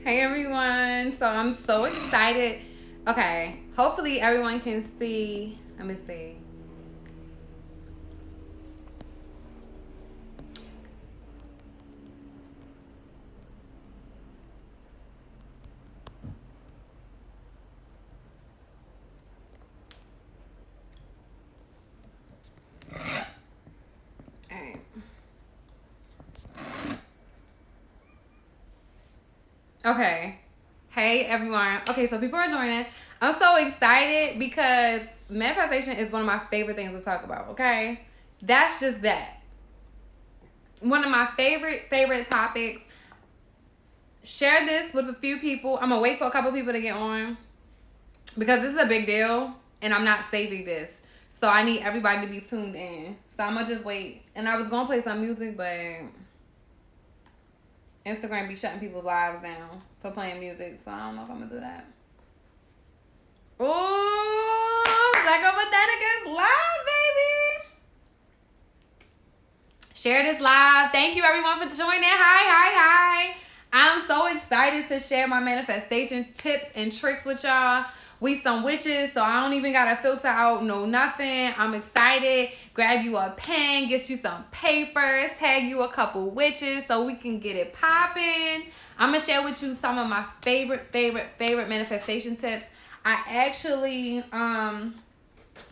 Hey everyone. So I'm so excited. Okay. Hopefully everyone can see. Let me see. Alright. Okay. Hey everyone. Okay, so people are joining. I'm so excited because manifestation is one of my favorite things to talk about, okay? That's just that. One of my favorite topics. Share this with a few people. I'm gonna wait for a couple people to get on because this is a big deal and I'm not saving this. So I need everybody to be tuned in. So I'm gonna just wait. And I was gonna play some music, but Instagram be shutting people's lives down for playing music. So I don't know if I'm gonna do that. Ooh, Black Botanicus live, baby. Share this live. Thank you everyone for joining. Hi. I'm so excited to share my manifestation tips and tricks with y'all. We some witches, so I don't even gotta filter out no nothing. I'm excited. Grab you a pen, get you some paper, tag you a couple witches so we can get it popping. I'm gonna share with you some of my favorite manifestation tips. I actually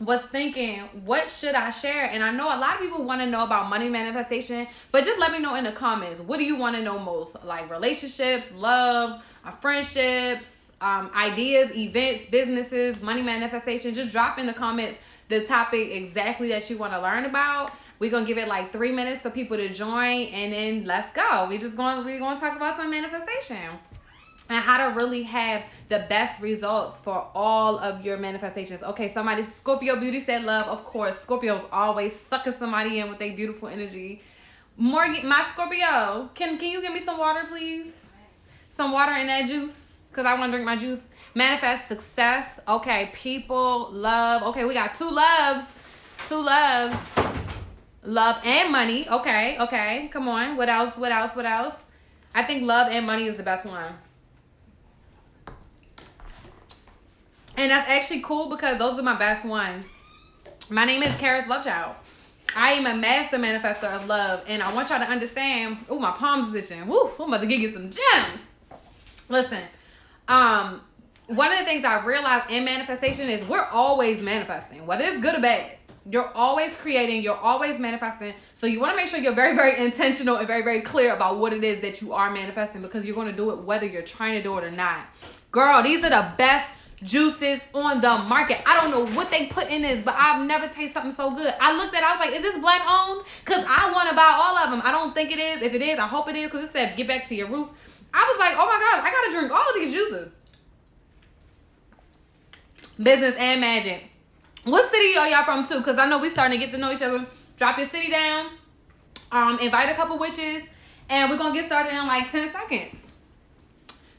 was thinking, what should I share? And I know a lot of people want to know about money manifestation, but just let me know in the comments. What do you want to know most? Like relationships, love, friendships, ideas, events, businesses, money manifestation. Just drop in the comments the topic exactly that you want to learn about. We're gonna give it like 3 minutes for people to join, and then let's go. We're gonna talk about some manifestation and how to really have the best results for all of your manifestations. Okay, somebody, Scorpio Beauty said love. Of course, Scorpios always sucking somebody in with their beautiful energy. Morgan, my Scorpio, can you give me some water, please? Some water in that juice, because I want to drink my juice. Manifest success. Okay, people, love. Okay, we got two loves. Two loves. Love and money. Okay. Come on. What else? I think love and money is the best one. And that's actually cool because those are my best ones. My name is Karis Lovechild. I am a master manifestor of love. And I want y'all to understand. Oh, my palms is itching. Woo, I'm about to give you some gems. Listen. One of the things I realized in manifestation is we're always manifesting. Whether it's good or bad. You're always creating. You're always manifesting. So you want to make sure you're very intentional and very clear about what it is that you are manifesting. Because you're going to do it whether you're trying to do it or not. Girl, these are the best juices on the market. I don't know what they put in this, but I've never tasted something so good. I looked at it, I was like, is this black owned? Because I want to buy all of them. I don't think it is. If it is, I hope it is, because it said get back to your roots. I was like, oh my God, I got to drink all of these juices. Business and magic. What city are y'all from too? Because I know we starting to get to know each other. Drop your city down. Invite a couple witches. And we're going to get started in like 10 seconds.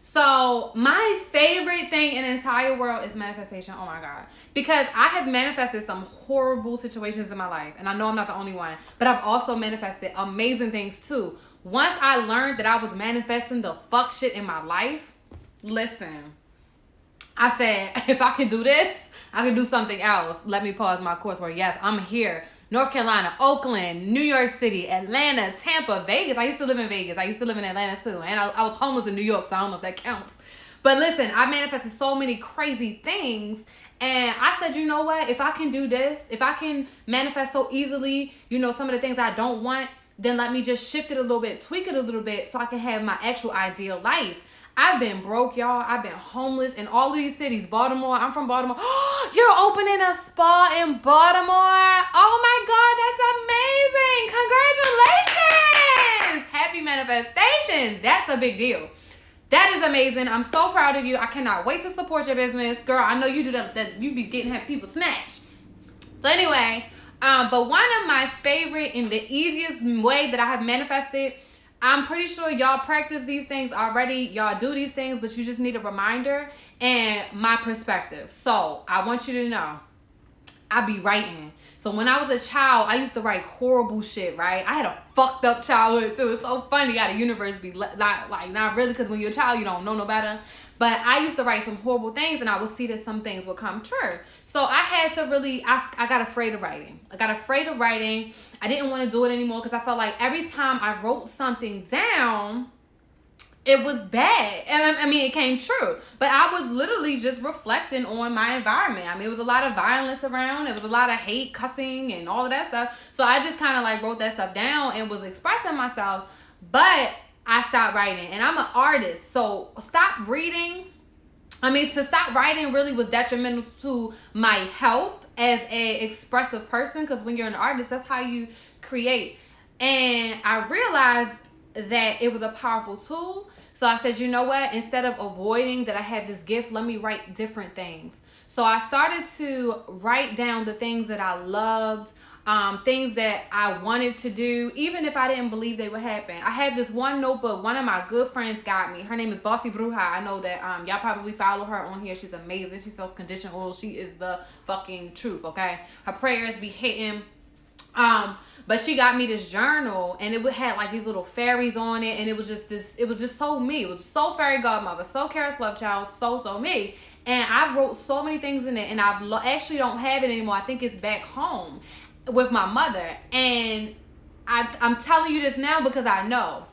So my favorite thing in the entire world is manifestation. Oh my God. Because I have manifested some horrible situations in my life. And I know I'm not the only one. But I've also manifested amazing things too. Once I learned that I was manifesting the fuck shit in my life, listen. I said, if I can do this, I can do something else. Let me pause my coursework. Yes, I'm here. North Carolina, Oakland, New York City, Atlanta, Tampa, Vegas. I used to live in Vegas. I used to live in Atlanta too. And I was homeless in New York, so I don't know if that counts. But listen, I manifested so many crazy things. And I said, you know what? If I can do this, if I can manifest so easily, some of the things I don't want, then let me just shift it a little bit, tweak it a little bit so I can have my actual ideal life. I've been broke, y'all. I've been homeless in all of these cities. Baltimore. I'm from Baltimore. You're opening a spa in Baltimore. Oh my God, that's amazing. Congratulations. Happy manifestation. That's a big deal. That is amazing. I'm so proud of you. I cannot wait to support your business. Girl, I know you do that you be getting people snatched. So anyway, but one of my favorite and the easiest way that I have manifested, I'm pretty sure y'all practice these things already. Y'all do these things, but you just need a reminder and my perspective. So I want you to know, I be writing. So when I was a child, I used to write horrible shit, right? I had a fucked up childhood too. It's so funny how the universe be not really, because when you're a child, you don't know no better. But I used to write some horrible things, and I would see that some things would come true. So I had to really, I got afraid of writing. I didn't want to do it anymore because I felt like every time I wrote something down, it was bad. And I mean, it came true. But I was literally just reflecting on my environment. I mean, it was a lot of violence around. It was a lot of hate, cussing, and all of that stuff. So I just kind of like wrote that stuff down and was expressing myself. But I stopped writing. And I'm an artist. So stop reading. To stop writing really was detrimental to my health as a expressive person. Because when you're an artist, that's how you create. And I realized that it was a powerful tool. So I said, you know what? Instead of avoiding that I had this gift, let me write different things. So I started to write down the things that I loved, things that I wanted to do, even if I didn't believe they would happen. I had this one notebook one of my good friends got me. Her name is Bossy Bruja. I know that y'all probably follow her on here. She's amazing. She sells conditioner oil. She is the fucking truth, okay? Her prayers be hitting. But she got me this journal, and it had like these little fairies on it, and it was just so me. It was so fairy godmother, so Karis Love Child, so me. And I wrote so many things in it, and I actually don't have it anymore. I think it's back home with my mother. And I'm telling you this now because I know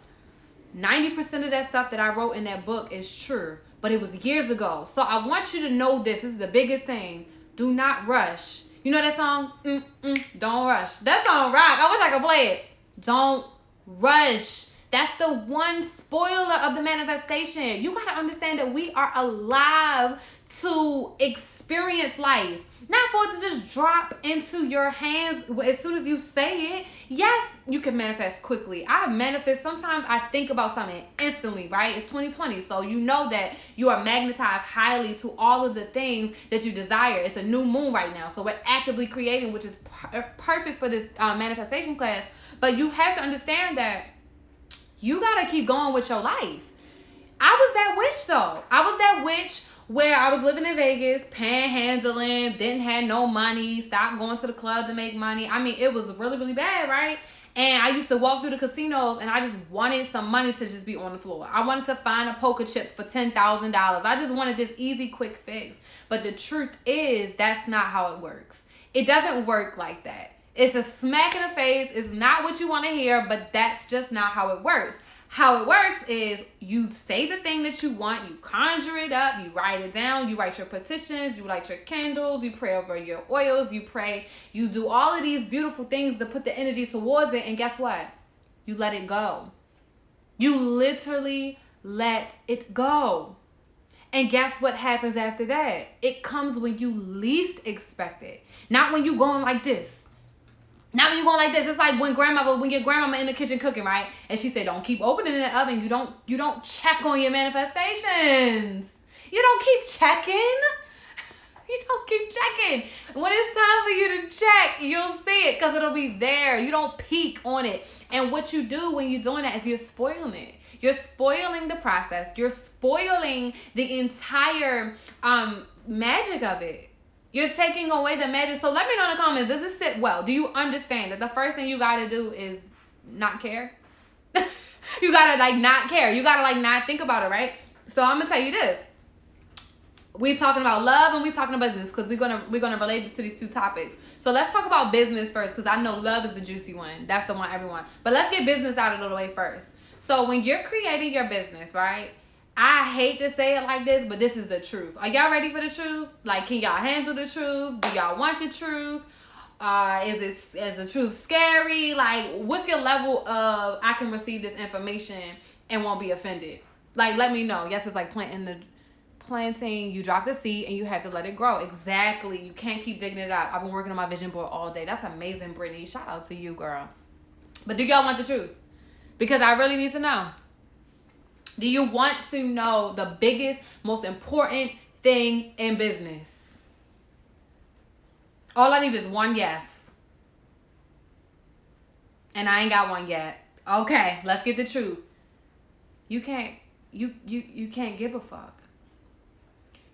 90% of that stuff that I wrote in that book is true, but it was years ago. So I want you to know this. This is the biggest thing. Do not rush. You know that song? Don't rush. That song rock. I wish I could play it. Don't rush. That's the one spoiler of the manifestation. You got to understand that we are alive to experience life. Not for it to just drop into your hands as soon as you say it. Yes, you can manifest quickly. Sometimes I think about something instantly, right? It's 2020, so you know that you are magnetized highly to all of the things that you desire. It's a new moon right now, so we're actively creating, which is perfect for this manifestation class. But you have to understand that you got to keep going with your life. I was that witch, though. I was that witch where I was living in Vegas, panhandling, didn't have no money, stopped going to the club to make money. I mean, it was really, really bad, right? And I used to walk through the casinos, and I just wanted some money to just be on the floor. I wanted to find a poker chip for $10,000. I just wanted this easy, quick fix. But the truth is, that's not how it works. It doesn't work like that. It's a smack in the face. It's not what you want to hear, but that's just not how it works. How it works is you say the thing that you want, you conjure it up, you write it down, you write your petitions, you light your candles, you pray over your oils, you do all of these beautiful things to put the energy towards it, and guess what? You let it go. You literally let it go. And guess what happens after that? It comes when you least expect it. Not when you going like this. Now when you going like this, it's like when your grandmama in the kitchen cooking, right? And she said, don't keep opening the oven. You don't check on your manifestations. You don't keep checking. You don't keep checking. When it's time for you to check, you'll see it because it'll be there. You don't peek on it. And what you do when you're doing that is you're spoiling it. You're spoiling the process. You're spoiling the entire magic of it. You're taking away the magic. So let me know in the comments, does this sit well? Do you understand that the first thing you got to do is not care? You got to not care. You got to not think about it, right? So I'm going to tell you this. We're talking about love and we're talking about business because we're gonna relate it to these two topics. So let's talk about business first because I know love is the juicy one. That's the one everyone. But let's get business out of the way first. So when you're creating your business, right? I hate to say it like this, but this is the truth. Are y'all ready for the truth? Can y'all handle the truth? Do y'all want the truth? Is the truth scary? What's your level of I can receive this information and won't be offended? Let me know. Yes, it's like planting. You drop the seed and you have to let it grow. Exactly. You can't keep digging it out. I've been working on my vision board all day. That's amazing, Brittany. Shout out to you, girl. But do y'all want the truth? Because I really need to know. Do you want to know the biggest, most important thing in business? All I need is one yes. And I ain't got one yet. Okay, let's get the truth. You can't give a fuck.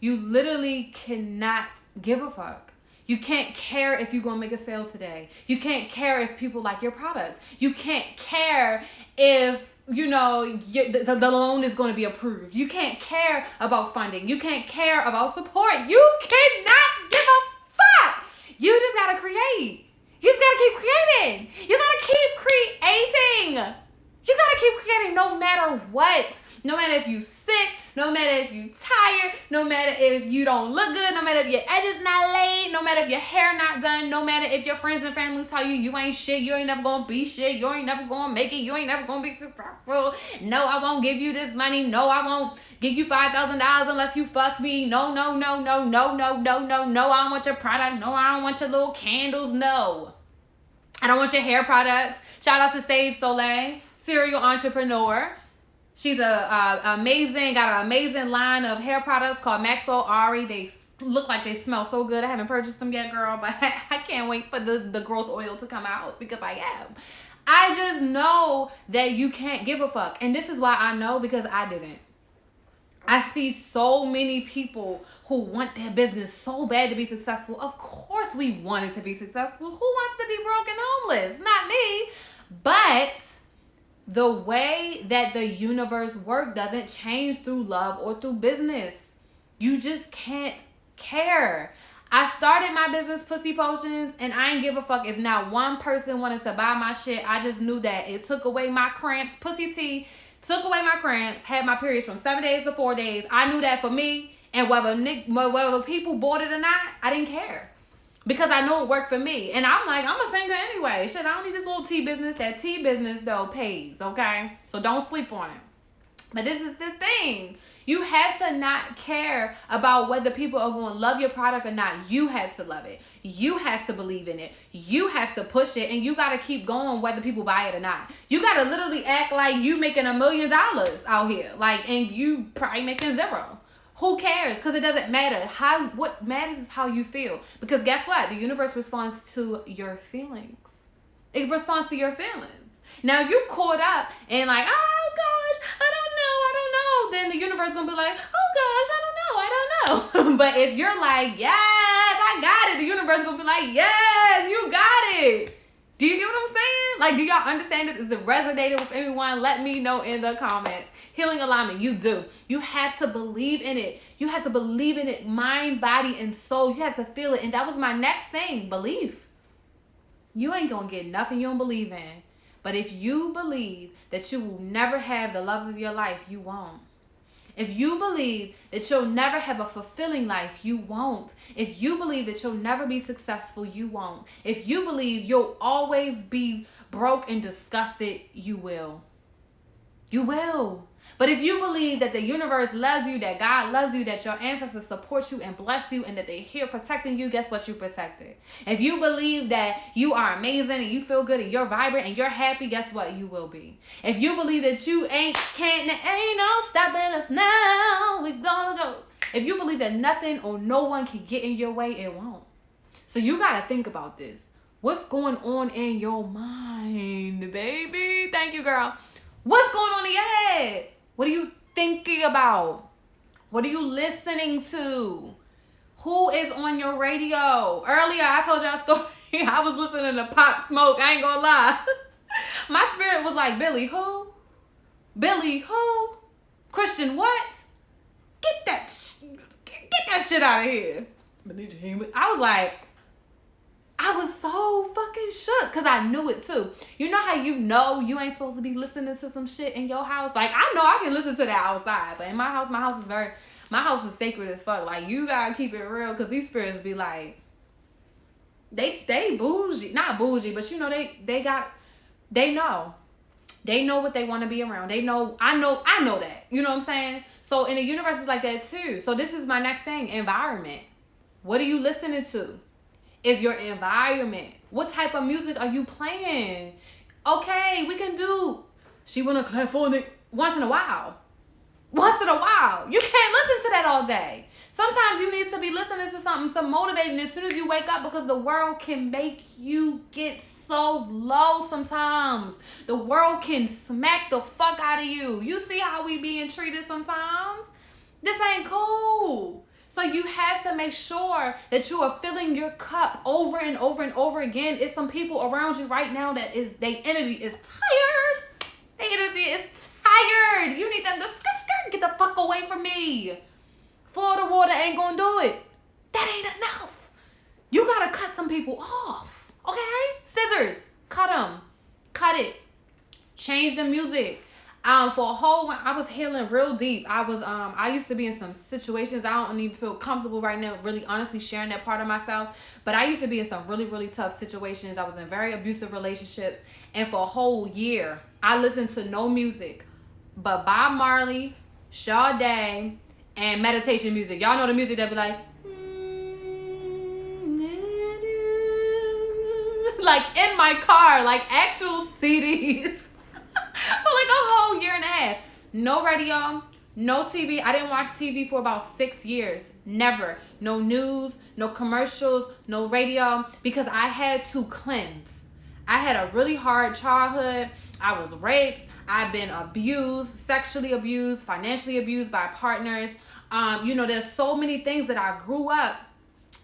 You literally cannot give a fuck. You can't care if you're going to make a sale today. You can't care if people like your products. You can't care if, the loan is going to be approved. You can't care about funding. You can't care about support. You cannot give a fuck. You just got to create. You just got to keep creating. You got to keep creating. You got to keep creating no matter what. No matter if you sick, no matter if you tired, no matter if you don't look good, no matter if your edge is not laid, no matter if your hair not done, no matter if your friends and family tell you ain't shit, you ain't never gonna be shit, you ain't never gonna make it, you ain't never gonna be successful. No, I won't give you this money. No, I won't give you $5,000 unless you fuck me. No. I don't want your product. No, I don't want your little candles. No. I don't want your hair products. Shout out to Sage Soleil, serial entrepreneur. She's got an amazing line of hair products called Maxwell Ari. They look like they smell so good. I haven't purchased them yet, girl, but I can't wait for the growth oil to come out because I am. I just know that you can't give a fuck. And this is why I know, because I didn't. I see so many people who want their business so bad to be successful. Of course we want it to be successful. Who wants to be broke and homeless? Not me. But the way that the universe works doesn't change through love or through business. You just can't care. I started my business, Pussy Potions, and I ain't give a fuck if not one person wanted to buy my shit. I just knew that it took away my cramps. Pussy Tea took away my cramps, had my periods from 7 days to 4 days. I knew that for me, and whether people bought it or not, I didn't care. Because I know it worked for me. And I'm like, I'm a singer anyway. Shit, I don't need this little tea business. That tea business, though, pays, okay? So don't sleep on it. But this is the thing. You have to not care about whether people are going to love your product or not. You have to love it. You have to believe in it. You have to push it. And you got to keep going whether people buy it or not. You got to literally act like you making $1 million out here. And you probably making zero. Who cares? Because it doesn't matter. What matters is how you feel. Because guess what? The universe responds to your feelings. It responds to your feelings. Now, if you caught up and like, oh gosh, I don't know, then the universe gonna be like, oh gosh, I don't know. But if you're like, yes, I got it, the universe gonna be like, yes, you got it. Do you get what I'm saying? Do y'all understand this? Is it resonating with anyone? Let me know in the comments. Healing alignment, you do. You have to believe in it. You have to believe in it, mind, body, and soul. You have to feel it. And that was my next thing, belief. You ain't gonna get nothing you don't believe in. But if you believe that you will never have the love of your life, you won't. If you believe that you'll never have a fulfilling life, you won't. If you believe that you'll never be successful, you won't. If you believe you'll always be broke and disgusted, you will. You will. But if you believe that the universe loves you, that God loves you, that your ancestors support you and bless you, and that they're here protecting you, guess what? You protected. If you believe that you are amazing and you feel good and you're vibrant and you're happy, guess what? You will be. If you believe that you ain't no stopping us now, we gonna go. If you believe that nothing or no one can get in your way, it won't. So you gotta think about this. What's going on in your mind, baby? Thank you, girl. What's going on in your head? What are you thinking about? What are you listening to? Who is on your radio? Earlier, I told y'all a story. I was listening to Pop Smoke. I ain't gonna lie. My spirit was like, Billy who? Billy who? Christian what? Get that shit out of here. I was so fucking shook because I knew it too. You know how you ain't supposed to be listening to some shit in your house? I know I can listen to that outside, but in my house is sacred as fuck. You gotta keep it real because these spirits be like, they bougie. Not bougie, but they know. They know what they want to be around. They know, I know that. You know what I'm saying? So in the universe is like that too. So this is my next thing, environment. What are you listening to? Is your environment. What type of music are you playing? Okay, we can do She Wanna Clap for Nick once in a while. Once in a while. You can't listen to that all day. Sometimes you need to be listening to something so motivating as soon as you wake up, because the world can make you get so low sometimes. The world can smack the fuck out of you. You see how we being treated sometimes? This ain't cool. So you have to make sure that you are filling your cup over and over and over again. It's some people around you right now that is, their energy is tired. Their energy is tired. You need them to get the fuck away from me. Florida water ain't gonna do it. That ain't enough. You gotta cut some people off. Okay? Scissors. Cut them. Cut it. Change the music. For a whole, I was healing real deep. I used to be in some situations. I don't even feel comfortable right now, really honestly sharing that part of myself. But I used to be in some really, really tough situations. I was in very abusive relationships. And for a whole year, I listened to no music but Bob Marley, Sade, and meditation music. Y'all know the music that be like, like in my car, like actual CDs. For like a whole year and a half. No radio, no TV. I didn't watch TV for about 6 years. Never. No news, no commercials, no radio. Because I had to cleanse. I had a really hard childhood. I was raped. I've been abused, sexually abused, financially abused by partners. There's so many things that I grew up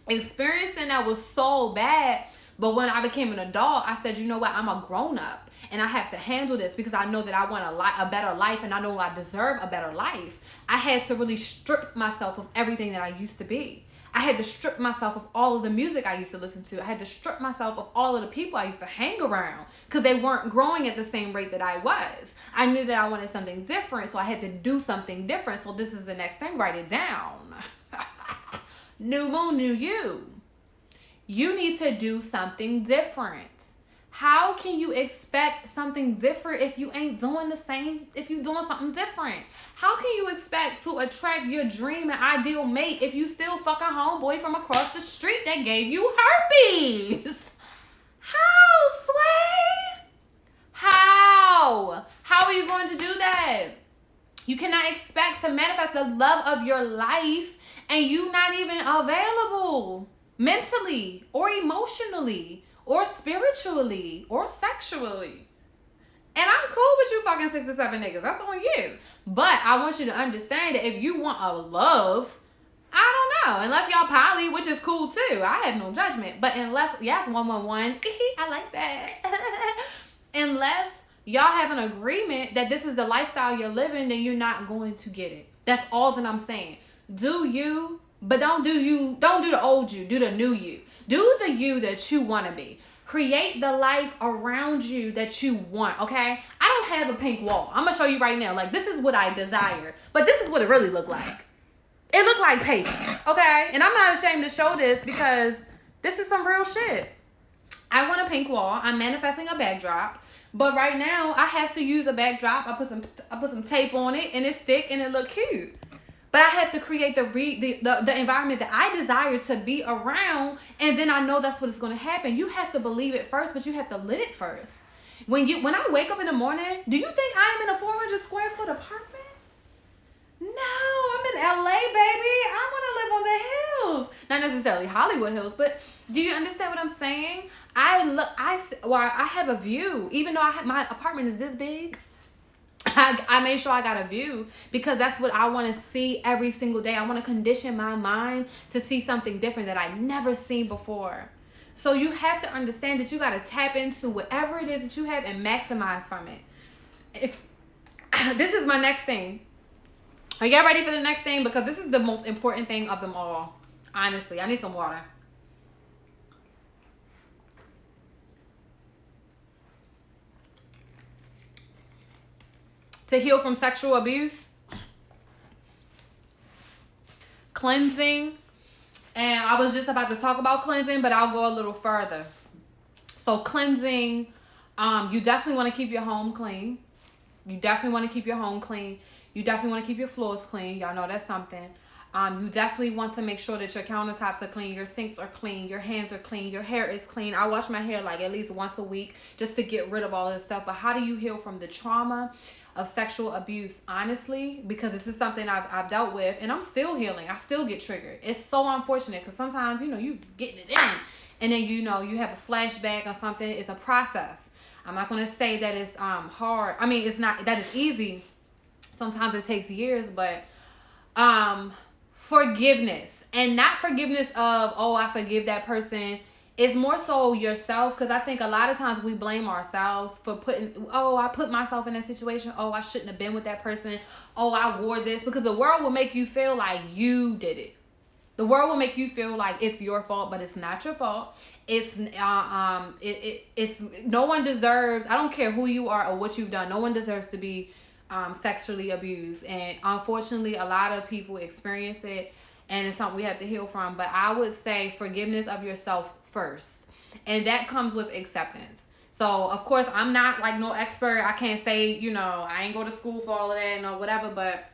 experiencing that was so bad. But when I became an adult, I said, you know what? I'm a grown up. And I have to handle this because I know that I want a better life, and I know I deserve a better life. I had to really strip myself of everything that I used to be. I had to strip myself of all of the music I used to listen to. I had to strip myself of all of the people I used to hang around because they weren't growing at the same rate that I was. I knew that I wanted something different, so I had to do something different. So this is the next thing. Write it down. New moon, new you. You need to do something different. How can you expect something different if you ain't doing the same, if you doing something different? How can you expect to attract your dream and ideal mate if you still fucking homeboy from across the street that gave you herpes? How, Sway? How? How are you going to do that? You cannot expect to manifest the love of your life and you not even available mentally or emotionally or spiritually or sexually. And I'm cool with you fucking 6 to 7 niggas. That's on you. But I want you to understand that if you want a love, I don't know. Unless y'all poly, which is cool too. I have no judgment. But unless, yes, 111. I like that. Unless y'all have an agreement that this is the lifestyle you're living, then you're not going to get it. That's all that I'm saying. Do you, but don't do the old you. Do the new you. Do the you that you want to be. Create the life around you that you want, okay? I don't have a pink wall. I'm going to show you right now. Like, this is what I desire. But this is what it really looked like. It looked like paper, okay? And I'm not ashamed to show this because this is some real shit. I want a pink wall. I'm manifesting a backdrop. But right now, I have to use a backdrop. I put some tape on it, and it's thick, and it look cute. But I have to create the environment that I desire to be around, and then I know that's what is going to happen. You have to believe it first, but you have to live it first. When I wake up in the morning, do you think I am in a 400 square foot apartment? No, I'm in LA, baby. I want to live on the hills. Not necessarily Hollywood Hills, but do you understand what I'm saying? I have a view. Even though my apartment is this big, I made sure I got a view because that's what I want to see every single day. I want to condition my mind to see something different that I never seen before. So you have to understand that you got to tap into whatever it is that you have and maximize from it. If this is my next thing. Are y'all ready for the next thing? Because this is the most important thing of them all. Honestly, I need some water. To heal from sexual abuse, cleansing, and I was just about to talk about cleansing, but I'll go a little further. So cleansing, you definitely want to keep your home clean. You definitely want to keep your home clean. You definitely want to keep your floors clean. Y'all know that's something. You definitely want to make sure that your countertops are clean, your sinks are clean, your hands are clean, your hair is clean. I wash my hair like at least once a week just to get rid of all this stuff. But how do you heal from the trauma of sexual abuse? Honestly, because this is something I've dealt with and I'm still healing. I still get triggered. It's so unfortunate because sometimes, you getting it in and then, you have a flashback or something. It's a process. I'm not going to say that it's hard. I mean, it's not that it's easy. Sometimes it takes years, but forgiveness, and not forgiveness of, oh, I forgive that person. It's more so yourself, because I think a lot of times we blame ourselves for I put myself in that situation. Oh, I shouldn't have been with that person. Oh, I wore this, because the world will make you feel like you did it. The world will make you feel like it's your fault, but it's not your fault. It's it's no one deserves. I don't care who you are or what you've done. No one deserves to be sexually abused, and unfortunately, a lot of people experience it, and it's something we have to heal from. But I would say forgiveness of yourself first, and that comes with acceptance. So of course, I'm not like no expert. I can't say, I ain't go to school for all of that, whatever. But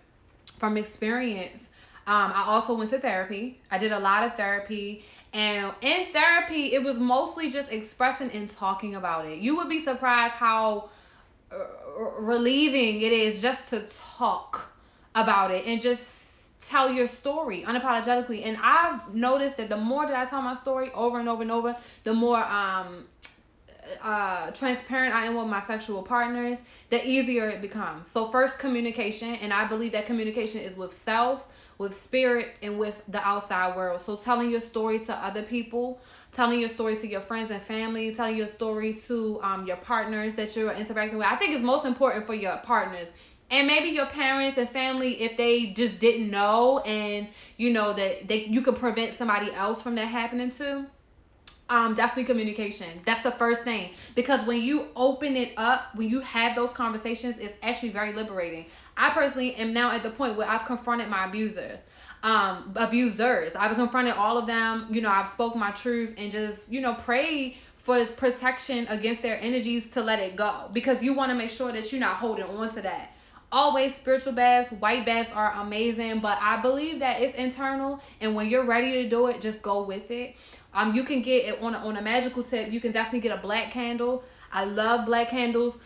from experience, I also went to therapy. I did a lot of therapy. And in therapy, it was mostly just expressing and talking about it. You would be surprised how relieving it is just to talk about it and just tell your story unapologetically. And I've noticed that the more that I tell my story over and over and over, the more transparent I am with my sexual partners, the easier it becomes. So first, communication, and I believe that communication is with self, with spirit, and with the outside world. So telling your story to other people, telling your story to your friends and family, telling your story to your partners that you're interacting with. I think it's most important for your partners. And maybe your parents and family, if they just didn't know, and that you can prevent somebody else from that happening too. Definitely communication. That's the first thing, because when you open it up, when you have those conversations, it's actually very liberating. I personally am now at the point where I've confronted my abusers. I've confronted all of them. I've spoken my truth and just prayed for protection against their energies to let it go, because you want to make sure that you're not holding on to that. Always spiritual baths, white baths are amazing, but I believe that it's internal, and when you're ready to do it, just go with it. You can get it on a magical tip. You can definitely get a black candle. I love black candles.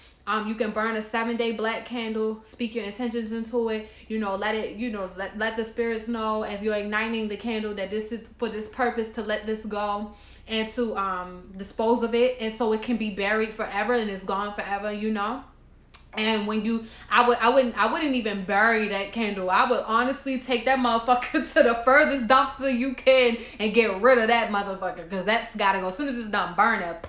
You can burn a 7-day black candle, speak your intentions into it, let it, let the spirits know as you're igniting the candle that this is for this purpose, to let this go and to dispose of it, and so it can be buried forever and it's gone forever, And when I wouldn't even bury that candle. I would honestly take that motherfucker to the furthest dumpster you can and get rid of that motherfucker, because that's gotta go. As soon as it's done, burn it.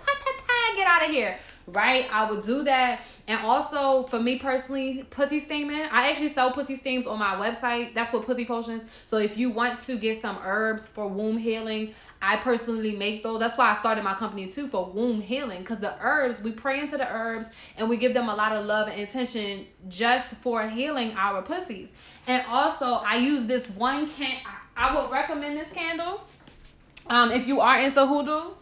Get out of here. Right? I would do that. And also, for me personally, pussy steaming. I actually sell pussy steams on my website. That's what Pussy Potions. So if you want to get some herbs for womb healing, I personally make those. That's why I started my company too, for womb healing, because the herbs, we pray into the herbs and we give them a lot of love and intention just for healing our pussies. And also, I use this one I would recommend this candle. If you are into hoodoo,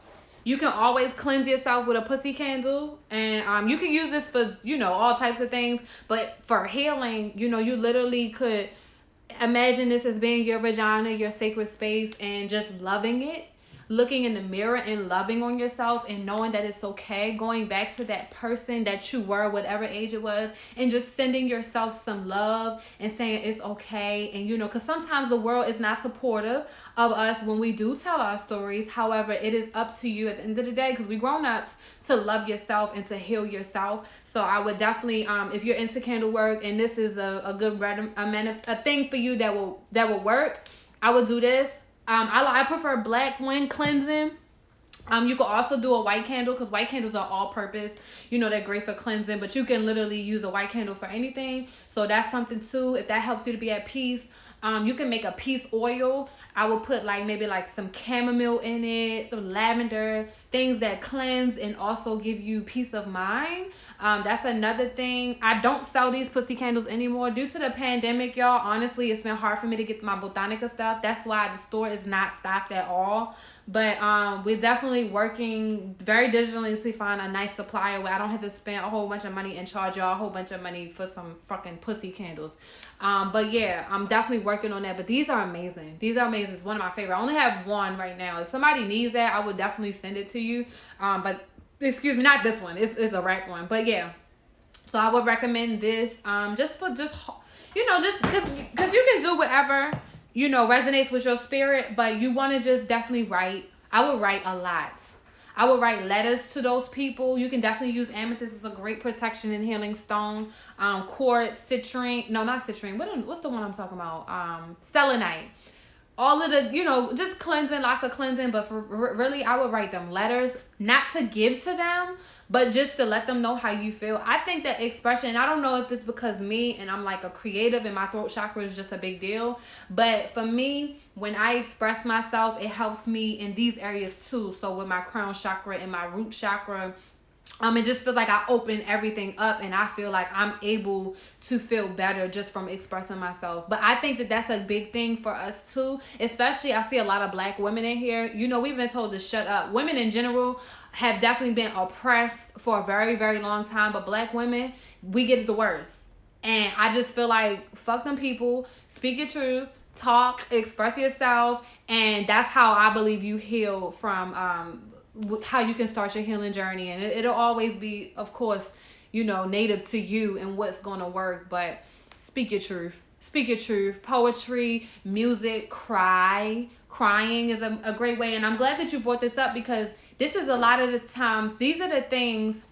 you can always cleanse yourself with a pussy candle, and you can use this for all types of things. But for healing, you literally could imagine this as being your vagina, your sacred space, and just loving it, looking in the mirror and loving on yourself and knowing that it's okay, going back to that person that you were, whatever age it was, and just sending yourself some love and saying it's okay. And because sometimes the world is not supportive of us when we do tell our stories. However, it is up to you at the end of the day, because we grown-ups, to love yourself and to heal yourself. So I would definitely, if you're into candle work and this is a good a thing for you that will work, I would do this. I prefer black when cleansing. You can also do a white candle, because white candles are all purpose. They're great for cleansing, but you can literally use a white candle for anything. So that's something too, if that helps you to be at peace. You can make a peace oil. I will put maybe some chamomile in it, some lavender, things that cleanse and also give you peace of mind. That's another thing. I don't sell these pussy candles anymore due to the pandemic, y'all. Honestly, it's been hard for me to get my Botanica stuff. That's why the store is not stocked at all. But we're definitely working very diligently to find a nice supplier where I don't have to spend a whole bunch of money and charge y'all a whole bunch of money for some fucking pussy candles. But yeah, I'm definitely working on that. But these are amazing. These are amazing. It's one of my favorite. I only have one right now. If somebody needs that, I would definitely send it to you. But excuse me, not this one. It's a rack one. But yeah. So I would recommend this just because you can do whatever resonates with your spirit, but you want to just definitely write. I would write a lot. I would write letters to those people. You can definitely use amethyst as a great protection and healing stone. Quartz, citrine. No, not citrine. What's the one I'm talking about? Selenite. all of the, just cleansing, lots of cleansing. But for really, I would write them letters, not to give to them, but just to let them know how you feel. I think that expression, I don't know if it's because me and I'm like a creative and my throat chakra is just a big deal. But for me, when I express myself, it helps me in these areas too. So with my crown chakra and my root chakra, it just feels like I open everything up and I feel like I'm able to feel better just from expressing myself. But I think that that's a big thing for us too. Especially, I see a lot of Black women in here. We've been told to shut up. Women in general have definitely been oppressed for a very, very long time. But Black women, we get the worst. And I just feel like, fuck them people. Speak your truth. Talk. Express yourself. And that's how I believe you heal from how you can start your healing journey. And it'll always be, of course, native to you and what's going to work. But speak your truth. Speak your truth. Poetry, music, crying is a great way. And I'm glad that you brought this up, because this is a lot of the times, these are the things,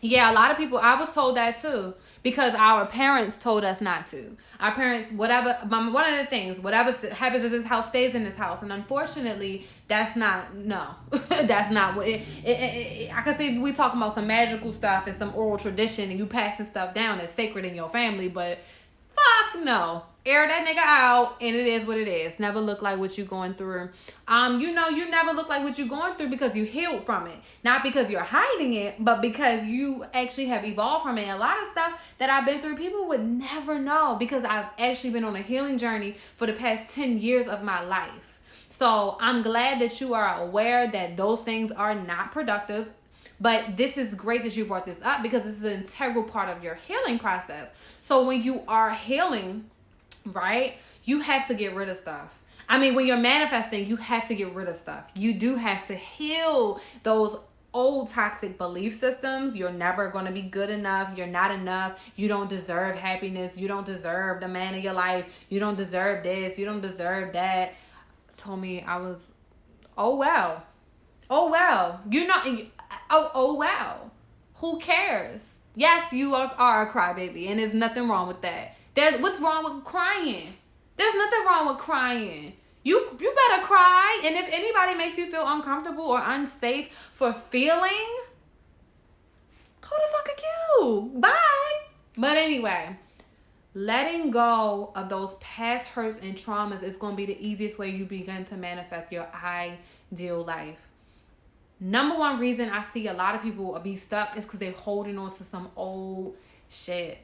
a lot of people, I was told that too, because our parents told us not to. Our parents, whatever, one of the things, whatever happens in this house stays in this house. And unfortunately, that's not what I can see. We talking about some magical stuff and some oral tradition and you passing stuff down that's sacred in your family, but fuck no. Air that nigga out, and it is what it is. Never look like what you going through. You never look like what you going through because you healed from it. Not because you're hiding it, but because you actually have evolved from it. And a lot of stuff that I've been through, people would never know, because I've actually been on a healing journey for the past 10 years of my life. So I'm glad that you are aware that those things are not productive. But this is great that you brought this up, because this is an integral part of your healing process. So when you are healing, right, you have to get rid of stuff. When you're manifesting, you have to get rid of stuff. You do have to heal those old toxic belief systems. You're never going to be good enough. You're not enough. You don't deserve happiness. You don't deserve the man of your life. You don't deserve this. You don't deserve that. Told me I was, oh well. Oh well. Oh well. Who cares? Yes, you are a crybaby, and there's nothing wrong with that. What's wrong with crying? There's nothing wrong with crying. You better cry. And if anybody makes you feel uncomfortable or unsafe for feeling, who the fuck are you? Bye. But anyway, letting go of those past hurts and traumas is going to be the easiest way you begin to manifest your ideal life. Number one reason I see a lot of people be stuck is because they're holding on to some old shit.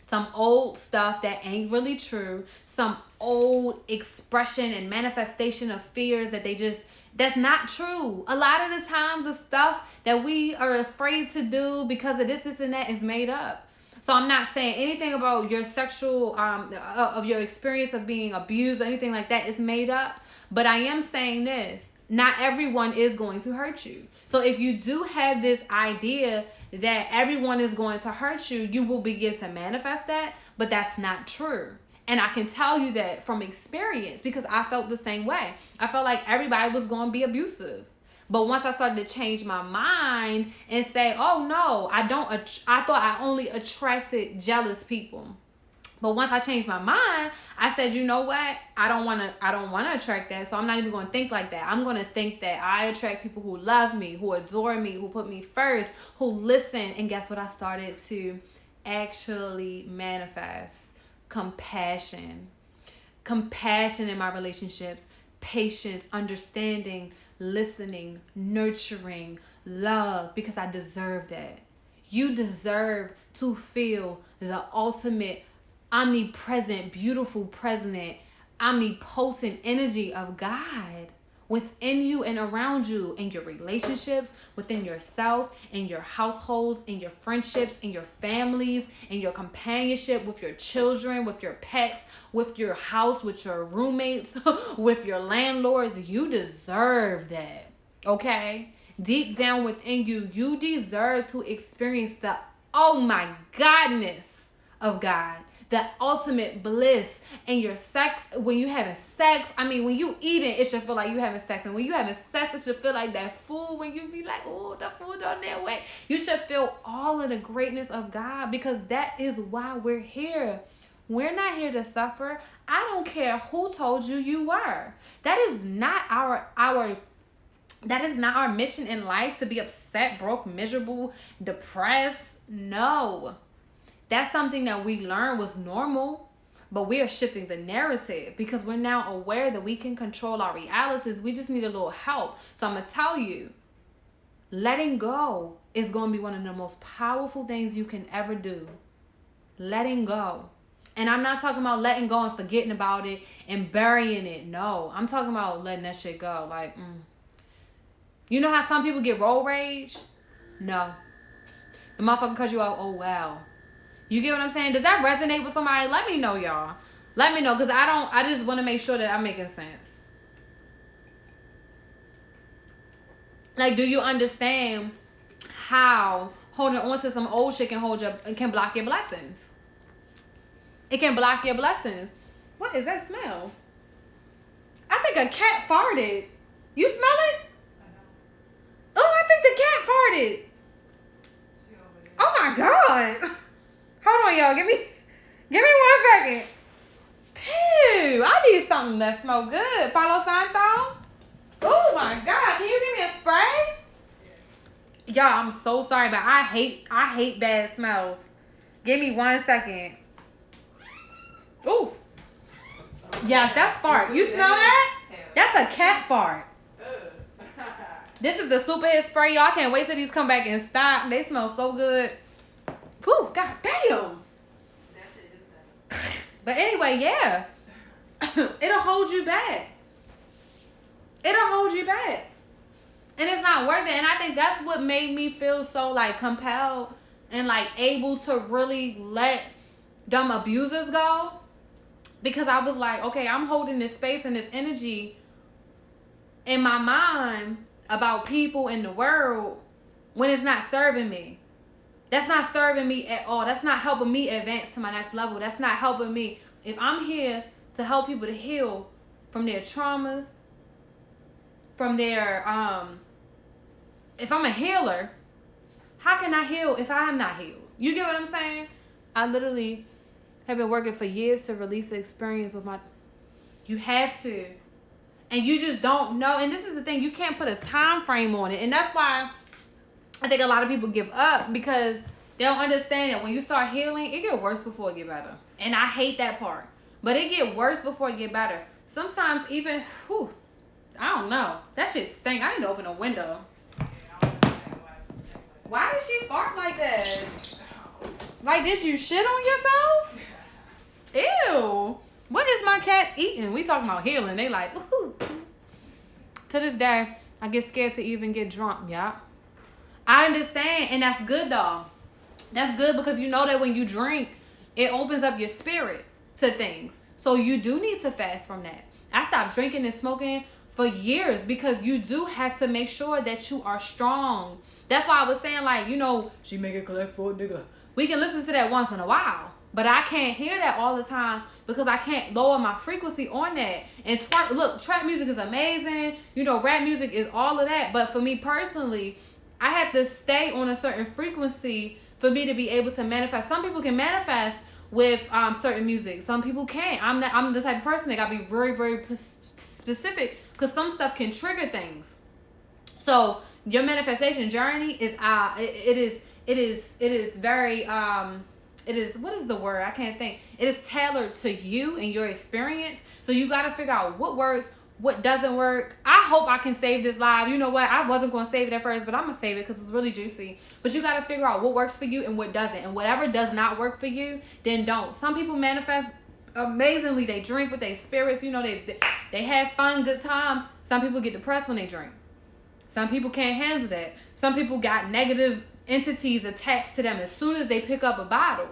Some old stuff that ain't really true. Some old expression and manifestation of fears that's not true. A lot of the times the stuff that we are afraid to do because of this and that is made up. So I'm not saying anything about your sexual, of your experience of being abused or anything like that is made up. But I am saying this. Not everyone is going to hurt you. So if you do have this idea that everyone is going to hurt you, you will begin to manifest that, but that's not true. And I can tell you that from experience, because I felt the same way. I felt like everybody was going to be abusive. But once I started to change my mind and say, oh no, I thought I only attracted jealous people. But once I changed my mind, I said, you know what? I don't want to attract that. So I'm not even going to think like that. I'm going to think that I attract people who love me, who adore me, who put me first, who listen. And guess what? I started to actually manifest compassion. Compassion in my relationships, patience, understanding, listening, nurturing, love, because I deserve that. You deserve to feel the ultimate omnipresent, beautiful, present, omnipotent energy of God within you and around you, in your relationships, within yourself, in your households, in your friendships, in your families, in your companionship, with your children, with your pets, with your house, with your roommates, with your landlords. You deserve that, okay? Deep down within you, you deserve to experience the oh my godness of God. The ultimate bliss in your sex. When you having sex, when you eating, it should feel like you having sex. And when you having sex, it should feel like that food. When you be like, oh, the food on that way. You should feel all of the greatness of God, because that is why we're here. We're not here to suffer. I don't care who told you you were. That is not our mission in life, to be upset, broke, miserable, depressed. No. That's something that we learned was normal, but we are shifting the narrative because we're now aware that we can control our realities. We just need a little help. So I'm going to tell you, letting go is going to be one of the most powerful things you can ever do. Letting go. And I'm not talking about letting go and forgetting about it and burying it. No, I'm talking about letting that shit go. Like, you know how some people get road rage? No. The motherfucker cut you off, oh wow. You get what I'm saying? Does that resonate with somebody? Let me know, y'all. Let me know, because I just want to make sure that I'm making sense. Like, do you understand how holding on to some old shit can block your blessings? It can block your blessings. What is that smell? I think a cat farted. You smell it? Oh, I think the cat farted. Oh my God. Hold on, y'all. Give me 1 second. Ew, I need something that smells good. Palo Santo? Oh my God. Can you give me a spray? Y'all, I'm so sorry, but I hate bad smells. Give me 1 second. Ooh. Yes, that's fart. You smell that? That's a cat fart. This is the super hit spray, y'all. I can't wait till these come back in stock. They smell so good. Whew, God damn. But anyway, yeah. It'll hold you back. It'll hold you back. And it's not worth it. And I think that's what made me feel so like compelled and like able to really let them abusers go. Because I was like, okay, I'm holding this space and this energy in my mind about people in the world when it's not serving me. That's not serving me at all. That's not helping me advance to my next level. That's not helping me. If I'm here to help people to heal from their traumas, from their, if I'm a healer, how can I heal if I am not healed? You get what I'm saying? I literally have been working for years to release the experience with my, you have to. And you just don't know. And this is the thing, you can't put a time frame on it. And that's why I think a lot of people give up, because they don't understand that when you start healing, it get worse before it get better. And I hate that part. But it get worse before it get better. Sometimes even, I don't know. That shit stink. I need to open a window. Why did she fart like that? Like, did you shit on yourself? Ew. What is my cats eating? We talking about healing. They like, ooh. To this day, I get scared to even get drunk, y'all. I understand, and that's good, though. That's good, because you know that when you drink, it opens up your spirit to things. So you do need to fast from that. I stopped drinking and smoking for years because you do have to make sure that you are strong. That's why I was saying, like, you know, she make it collect for a nigga. We can listen to that once in a while. But I can't hear that all the time because I can't lower my frequency on that. And look, trap music is amazing. You know, rap music is all of that. But for me personally, I have to stay on a certain frequency for me to be able to manifest. Some people can manifest with certain music. Some people can't. I'm the type of person that gotta be very, very specific, because some stuff can trigger things. So your manifestation journey is very what is the word? I can't think. It is tailored to you and your experience. So you got to figure out what works, what doesn't work. I hope I can save this live. You know what? I wasn't going to save it at first, but I'm going to save it because it's really juicy. But you got to figure out what works for you and what doesn't. And whatever does not work for you, then don't. Some people manifest amazingly. They drink with their spirits. You know, they have fun, good time. Some people get depressed when they drink. Some people can't handle that. Some people got negative entities attached to them as soon as they pick up a bottle.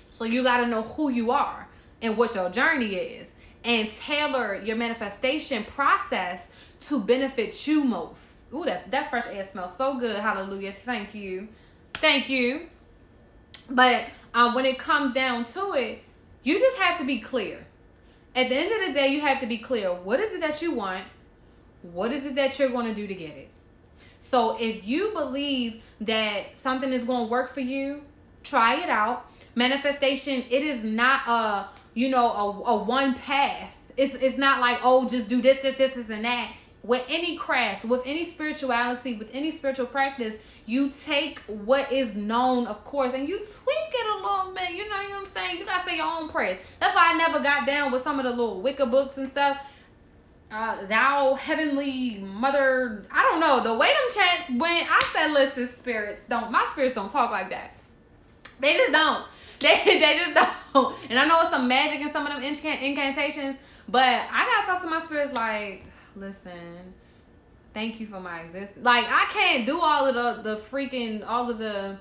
So you got to know who you are and what your journey is, and tailor your manifestation process to benefit you most. Ooh, that fresh air smells so good. Hallelujah. Thank you. But when it comes down to it, you just have to be clear. At the end of the day, you have to be clear. What is it that you want? What is it that you're going to do to get it? So if you believe that something is going to work for you, try it out. manifestation, it is not a one path. It's not like, oh, just do this and that. With any craft, with any spirituality, with any spiritual practice, you take what is known, of course, and you tweak it a little bit. You know what I'm saying? You gotta say your own prayers. That's why I never got down with some of the little Wicca books and stuff. Thou heavenly mother, I don't know, the way them chants went. I said, listen, my spirits don't talk like that. They just don't. They just don't. And I know it's some magic in some of them incantations, but I gotta talk to my spirits like, listen, thank you for my existence. Like, I can't do all of the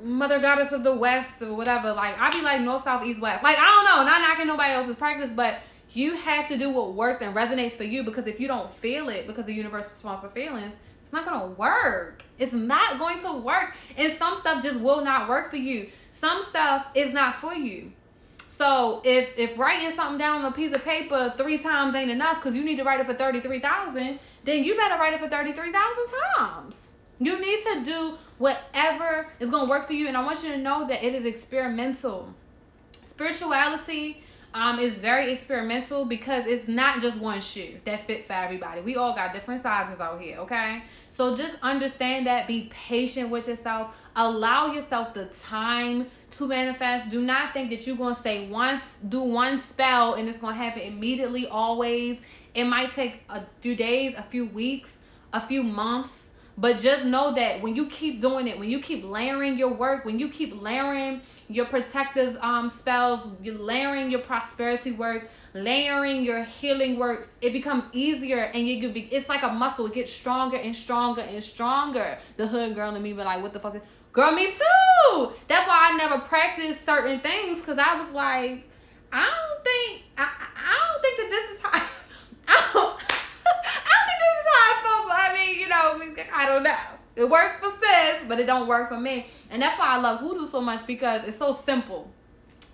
mother goddess of the west or whatever. Like, I be like north, south, east, west. Like, I don't know, not knocking nobody else's practice, but you have to do what works and resonates for you, because if you don't feel it, because the universe responds to feelings, it's not gonna work. It's not going to work. And some stuff just will not work for you. Some stuff is not for you. So if writing something down on a piece of paper 3 times ain't enough, because you need to write it for 33,000, then you better write it for 33,000 times. You need to do whatever is going to work for you. And I want you to know that it is experimental. Spirituality is very experimental, because it's not just one shoe that fit for everybody. We all got different sizes out here, okay? So just understand that. Be patient with yourself. Allow yourself the time to manifest. Do not think that you're going to do one spell and it's going to happen immediately, always. It might take a few days, a few weeks, a few months. But just know that when you keep doing it, when you keep layering your work, when you keep layering your protective spells, you're layering your prosperity work, layering your healing work, it becomes easier, and it's like a muscle. It gets stronger and stronger and stronger. The hood girl in me be like, what the fuck is... Girl, me too. That's why I never practiced certain things, because I was like, I don't think that this is how... I don't think this is how I feel. I mean, I don't know. It worked for sis, but it don't work for me. And that's why I love hoodoo so much, because it's so simple.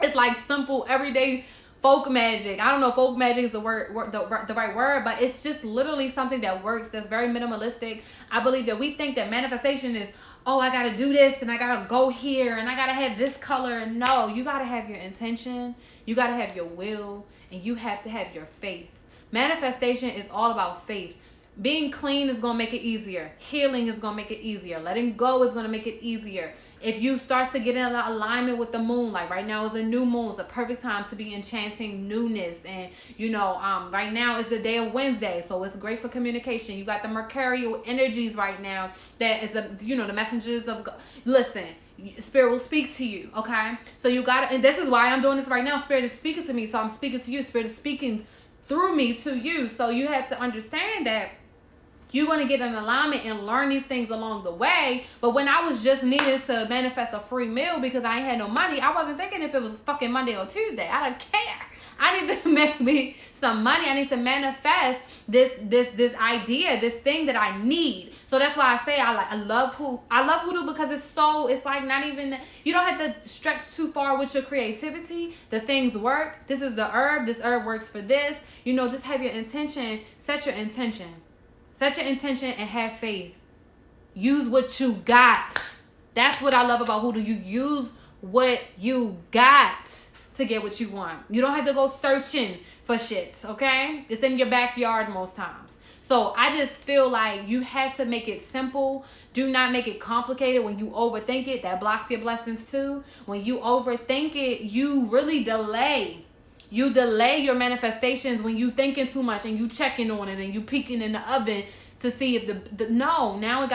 It's like simple, everyday folk magic. I don't know if folk magic is the right word, but it's just literally something that works, that's very minimalistic. I believe that we think that manifestation is, oh, I got to do this and I got to go here and I got to have this color. No, you got to have your intention. You got to have your will, and you have to have your faith. Manifestation is all about faith. Being clean is going to make it easier. Healing is going to make it easier. Letting go is going to make it easier. If you start to get in alignment with the moon, like right now is a new moon. It's the perfect time to be enchanting newness. And, right now is the day of Wednesday. So it's great for communication. You got the mercurial energies right now. That is, the messengers of God. Listen, Spirit will speak to you, okay? So you got to, and this is why I'm doing this right now. Spirit is speaking to me. So I'm speaking to you. Spirit is speaking through me to you. So you have to understand that you're going to get in alignment and learn these things along the way. But when I was just needing to manifest a free meal because I ain't had no money, I wasn't thinking if it was fucking Monday or Tuesday. I don't care. I need to make me some money. I need to manifest this idea, this thing that I need. So that's why I say I love hoodoo, because it's like not even, you don't have to stretch too far with your creativity. The things work. This is the herb. This herb works for this. Just have your intention. Set your intention. Set your intention and have faith. Use what you got. That's what I love about hoodoo. You use what you got to get what you want. You don't have to go searching for shit, okay? It's in your backyard most times. So I just feel like you have to make it simple. Do not make it complicated. When you overthink it, that blocks your blessings too. When you overthink it, you really delay. You delay your manifestations when you thinking too much and you checking on it and you peeking in the oven to see if now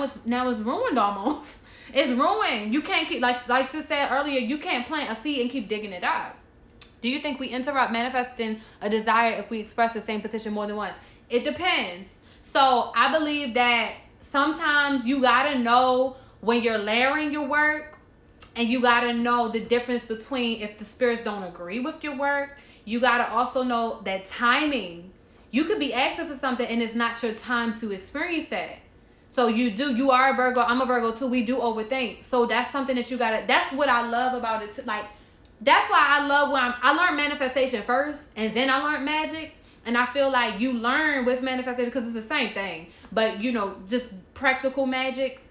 it's ruined almost. It's ruined. You can't keep, like sis said earlier, you can't plant a seed and keep digging it up. Do you think we interrupt manifesting a desire if we express the same petition more than once? It depends. So I believe that sometimes you gotta know when you're layering your work. And you got to know the difference between if the spirits don't agree with your work. You got to also know that timing. You could be asking for something and it's not your time to experience that. So you are a Virgo. I'm a Virgo too. We do overthink. So that's something that you got to, that's what I love about it. That's why I love when I learned manifestation first and then I learned magic. And I feel like you learn with manifestation because it's the same thing. But, just practical magic,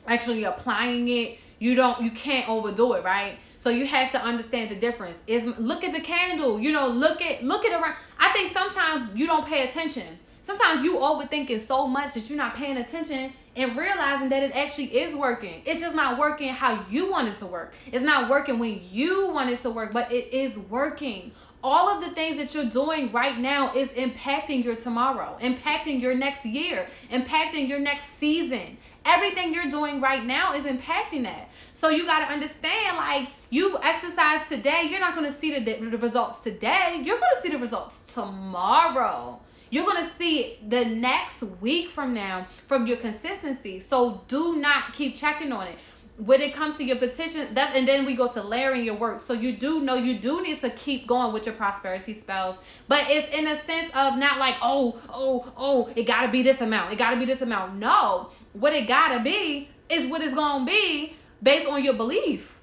actually applying it. you can't overdo it, right? So you have to understand the difference. Look at the candle, look at around. I think sometimes you don't pay attention. Sometimes you overthinking so much that you're not paying attention and realizing that it actually is working. It's just not working how you want it to work. It's not working when you want it to work, but it is working. All of the things that you're doing right now is impacting your tomorrow, impacting your next year, impacting your next season. Everything you're doing right now is impacting that. So you got to understand, like, you exercise today, you're not going to see the results today. You're going to see the results tomorrow. You're going to see the next week from now from your consistency. So do not keep checking on it. When it comes to your petition, and then we go to layering your work. So you do know you do need to keep going with your prosperity spells. But it's in a sense of not like, it got to be this amount. It got to be this amount. No. What it got to be is what it's going to be based on your belief.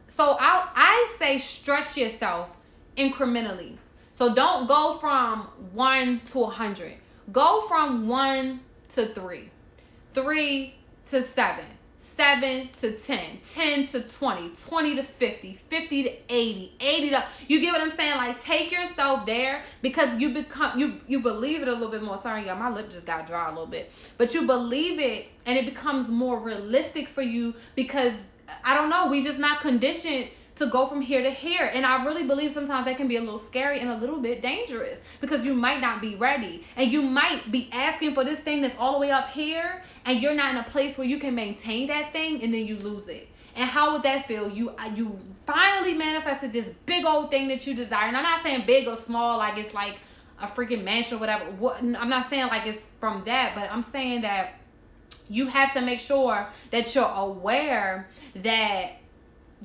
So I say stretch yourself incrementally. So don't go from 1 to 100. Go from 1 to 3. 3 to 7. 7 to 10, 10 to 20, 20 to 50, 50 to 80, 80 to, you get what I'm saying? Like, take yourself there because you believe it a little bit more. Sorry, y'all, my lip just got dry a little bit. But you believe it and it becomes more realistic for you because, I don't know, we just not conditioned to go from here to here. And I really believe sometimes that can be a little scary and a little bit dangerous because you might not be ready and you might be asking for this thing that's all the way up here and you're not in a place where you can maintain that thing and then you lose it. And how would that feel? You finally manifested this big old thing that you desire. And I'm not saying big or small, like it's like a freaking mansion or whatever. I'm not saying like it's from that, but I'm saying that you have to make sure that you're aware that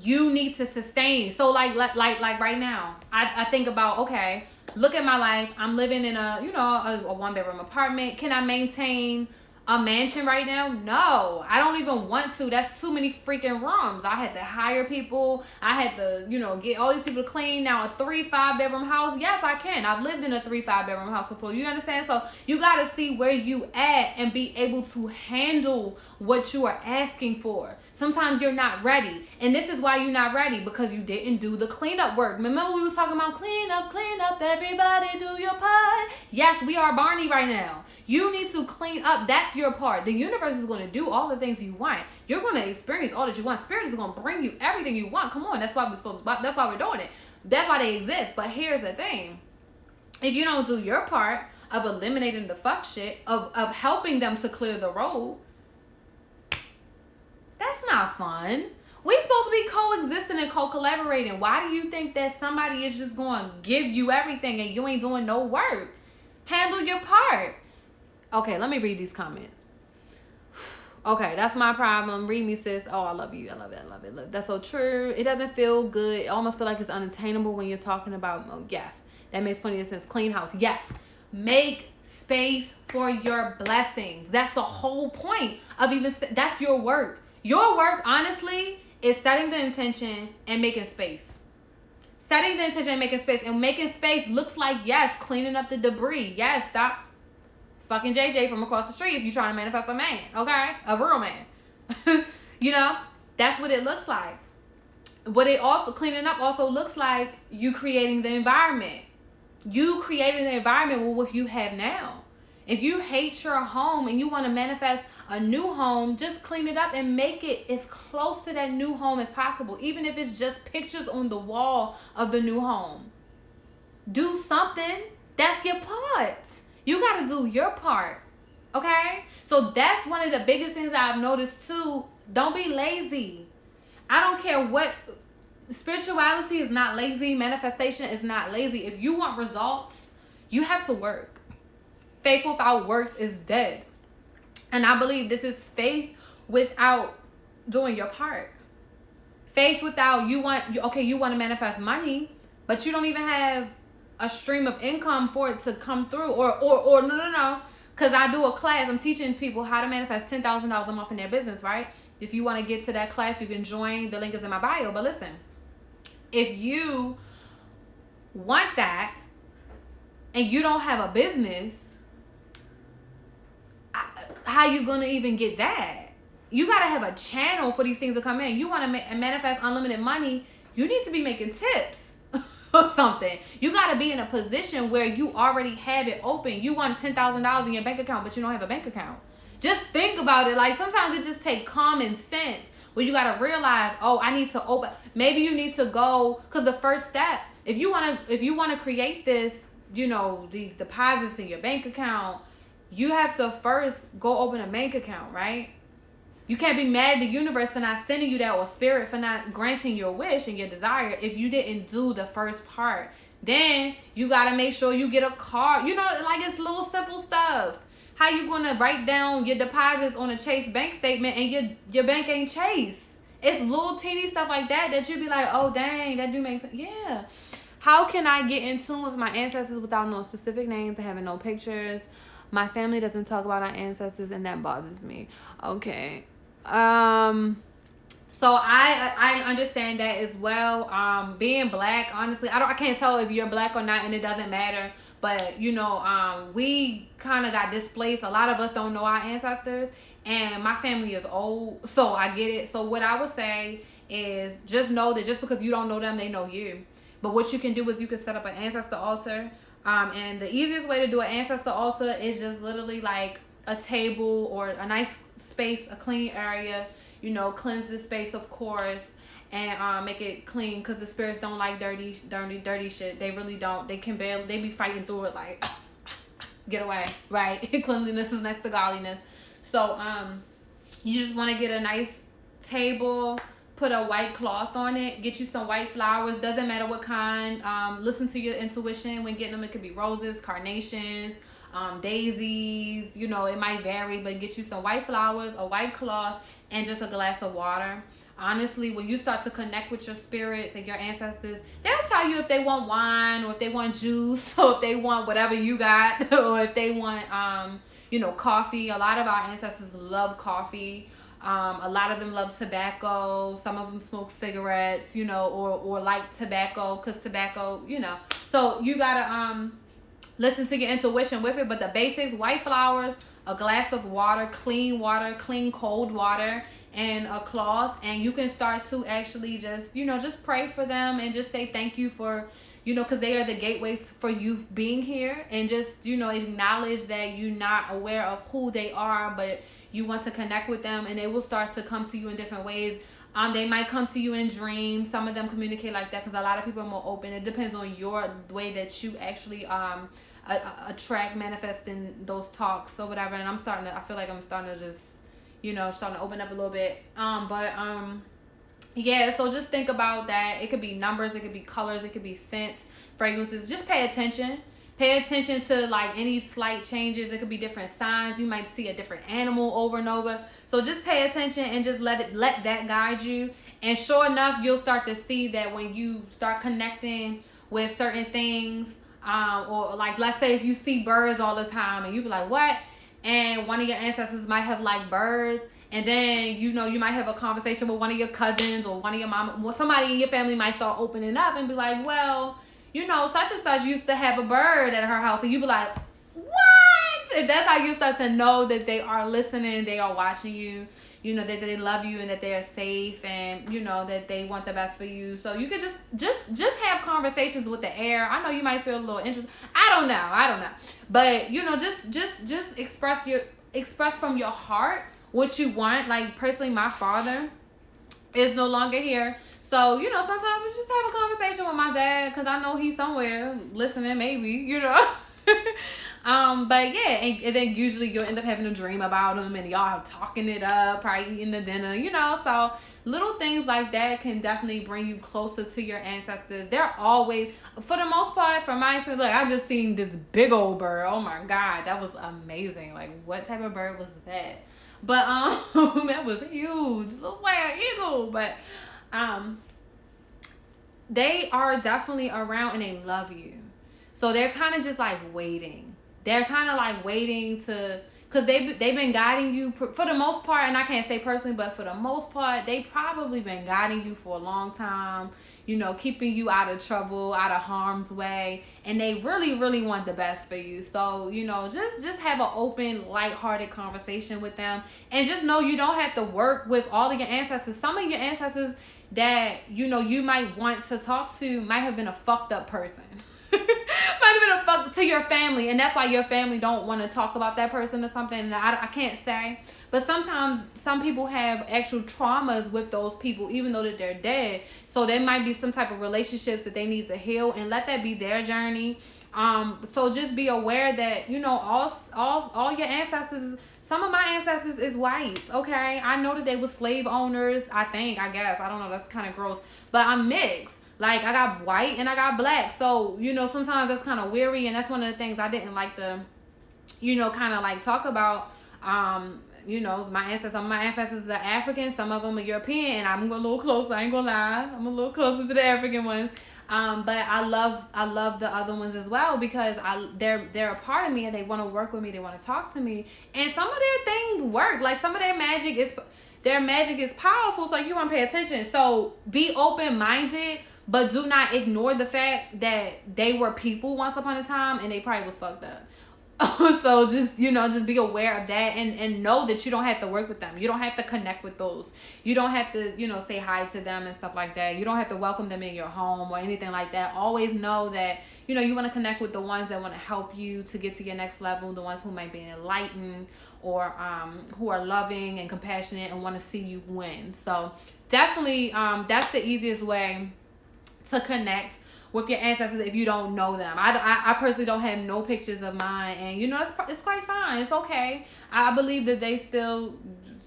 you need to sustain. So like right now, I think about, okay, look at my life. I'm living in a 1-bedroom apartment. Can I maintain a mansion right now? No, I don't even want to. That's too many freaking rooms. I had to hire people. I had to, get all these people to clean. Now a 3-5-bedroom house. Yes, I can. I've lived in a 3-5-bedroom house before. You understand? So you got to see where you at and be able to handle what you are asking for. Sometimes you're not ready. And this is why you're not ready, because you didn't do the cleanup work. Remember we was talking about clean up, everybody do your part. Yes, we are Barney right now. You need to clean up. That's your part. The universe is going to do all the things you want. You're going to experience all that you want. Spirit is going to bring you everything you want. Come on, that's why that's why we're doing it. That's why they exist. But here's the thing. If you don't do your part of eliminating the fuck shit, of helping them to clear the road, that's not fun. We supposed to be coexisting and co-collaborating. Why do you think that somebody is just going to give you everything and you ain't doing no work? Handle your part. Okay, let me read these comments. Okay, that's my problem. Read me, sis. Oh, I love you. I love it. I love it. That's so true. It doesn't feel good. It almost feel like it's unattainable when you're talking about, yes, that makes plenty of sense. Clean house. Yes. Make space for your blessings. That's the whole point of that's your work. Your work, honestly, is setting the intention and making space. Setting the intention and making space. And making space looks like, yes, cleaning up the debris. Yes, stop fucking JJ from across the street if you're trying to manifest a man, okay? A real man. That's what it looks like. What it also, cleaning up also looks like you creating the environment. You creating the environment with what you have now. If you hate your home and you want to manifest a new home, just clean it up and make it as close to that new home as possible. Even if it's just pictures on the wall of the new home. Do something. That's your part. You got to do your part. Okay? So that's one of the biggest things I've noticed too. Don't be lazy. I don't care what. Spirituality is not lazy. Manifestation is not lazy. If you want results, you have to work. Faith without works is dead. And I believe this is faith without doing your part. Faith without, you want to manifest money, but you don't even have a stream of income for it to come through. Or no. Because I do a class. I'm teaching people how to manifest $10,000 a month in their business, right? If you want to get to that class, you can join. The link is in my bio. But listen, if you want that and you don't have a business, how you gonna even get that? you got to have a channel for these things to come in. You want to manifest unlimited money, you need to be making tips or something. You got to be in a position where you already have it open. You want $10,000 in your bank account, but you don't have a bank account. Just think about it. Like, sometimes it just takes common sense where you got to realize, oh, I need to open. Maybe you need to go, because the first step, if you want to create this, you know, these deposits in your bank account, you have to first go open a bank account, right? You can't be mad at the universe for not sending you that, or spirit for not granting your wish and your desire if you didn't do the first part. Then you got to make sure you get a card. You know, like, it's little simple stuff. How you going to write down your deposits on a Chase bank statement and your bank ain't Chase? It's little teeny stuff like that you be like, oh, dang, that do make sense. Yeah. How can I get in tune with my ancestors without no specific names and having no pictures? My family doesn't talk about our ancestors, and that bothers me. Okay. So I understand that as well. Being black, honestly, I can't tell if you're black or not, and it doesn't matter. But, you know, we kind of got displaced. A lot of us don't know our ancestors, and my family is old, so I get it. So what I would say is just know that just because you don't know them, they know you. But what you can do is you can set up an ancestor altar. And the easiest way to do an ancestor altar is just literally like a table or a nice space, a clean area. You know, cleanse the space, of course, and make it clean, because the spirits don't like dirty shit. They really don't. They be fighting through it like, get away, right? Cleanliness is next to godliness. So you just want to get a nice table, put a white cloth on it, get you some white flowers, doesn't matter what kind. Listen to your intuition when getting them. It could be roses, carnations, daisies, you know, it might vary, but get you some white flowers, a white cloth, and just a glass of water. Honestly, when you start to connect with your spirits and your ancestors, they'll tell you if they want wine, or if they want juice, or if they want whatever you got, or if they want you know, coffee. A lot of our ancestors love coffee. A lot of them love tobacco. Some of them smoke cigarettes, you know, or like tobacco, because tobacco, you know. So you gotta listen to your intuition with it. But the basics: white flowers, a glass of water, clean cold water, and a cloth. And you can start to actually just, you know, just pray for them and just say thank you for, you know, because they are the gateways for you being here. And just, you know, acknowledge that you're not aware of who they are, but you want to connect with them, and they will start to come to you in different ways. They might come to you in dreams. Some of them communicate like that, because a lot of people are more open. It depends on your way that you actually attract, manifest in those talks or whatever. And I feel like I'm starting to just, you know, starting to open up a little bit. Yeah, so just think about that. It could be numbers, it could be colors, it could be scents, fragrances. Just pay attention. Pay attention to like any slight changes. It could be different signs. You might see a different animal over and over. So just pay attention and just let that guide you. And sure enough, you'll start to see that when you start connecting with certain things, or like, let's say if you see birds all the time and you be like, what? And one of your ancestors might have like birds. And then, you know, you might have a conversation with one of your cousins or one of your mom, or somebody in your family might start opening up and be like, well, you know, such and such used to have a bird at her house. And you be like, what? And that's how you start to know that they are listening, they are watching you, you know, that they love you and that they are safe, and, you know, that they want the best for you. So you could just have conversations with the air. I know you might feel a little interested. I don't know. But, you know, just express from your heart what you want. Like, personally, my father is no longer here. So, you know, sometimes I just have a conversation with my dad, because I know he's somewhere listening, maybe, you know. But yeah, and then usually you'll end up having a dream about him, and y'all talking it up, probably eating the dinner, you know. So little things like that can definitely bring you closer to your ancestors. They're always, for the most part, from my experience, like, I just seen this big old bird. Oh my God, that was amazing. Like, what type of bird was that? But that was huge. It looked like an eagle. But they are definitely around, and they love you. So they're kind of just like waiting. They're kind of like waiting to, because they've been guiding you for the most part. And I can't say personally, but for the most part, they probably been guiding you for a long time. keeping you out of trouble, out of harm's way, and they really, really want the best for you. So, just have an open, lighthearted conversation with them, and just know you don't have to work with all of your ancestors. Some of your ancestors that, you might want to talk to might have been a fucked up person. Might have been a fuck to your family, and that's why your family don't want to talk about that person or something. And I can't say, but sometimes some people have actual traumas with those people, even though that they're dead. So there might be some type of relationships that they need to heal, and let that be their journey. So just be aware that all your ancestors. Some of my ancestors is white. Okay, I know that they were slave owners. I guess I don't know. That's kind of gross, but I'm mixed. Like, I got white and I got black. So, sometimes that's kind of weary. And that's one of the things I didn't like to, kind of like talk about. Some of my ancestors are African. Some of them are European. And I'm a little closer. I ain't gonna lie. I'm a little closer to the African ones. But I love the other ones as well, because they're a part of me, and they want to work with me. They want to talk to me. And some of their things work. Like, some of their magic is powerful. So you want to pay attention. So be open-minded. But do not ignore the fact that they were people once upon a time, and they probably was fucked up. So just be aware of that, and know that you don't have to work with them. You don't have to connect with those. You don't have to, say hi to them and stuff like that. You don't have to welcome them in your home or anything like that. Always know that, you want to connect with the ones that want to help you to get to your next level, the ones who might be enlightened, or who are loving and compassionate and want to see you win. So definitely, that's the easiest way to connect with your ancestors if you don't know them. I personally don't have no pictures of mine, and it's quite fine. It's okay. I believe that they still,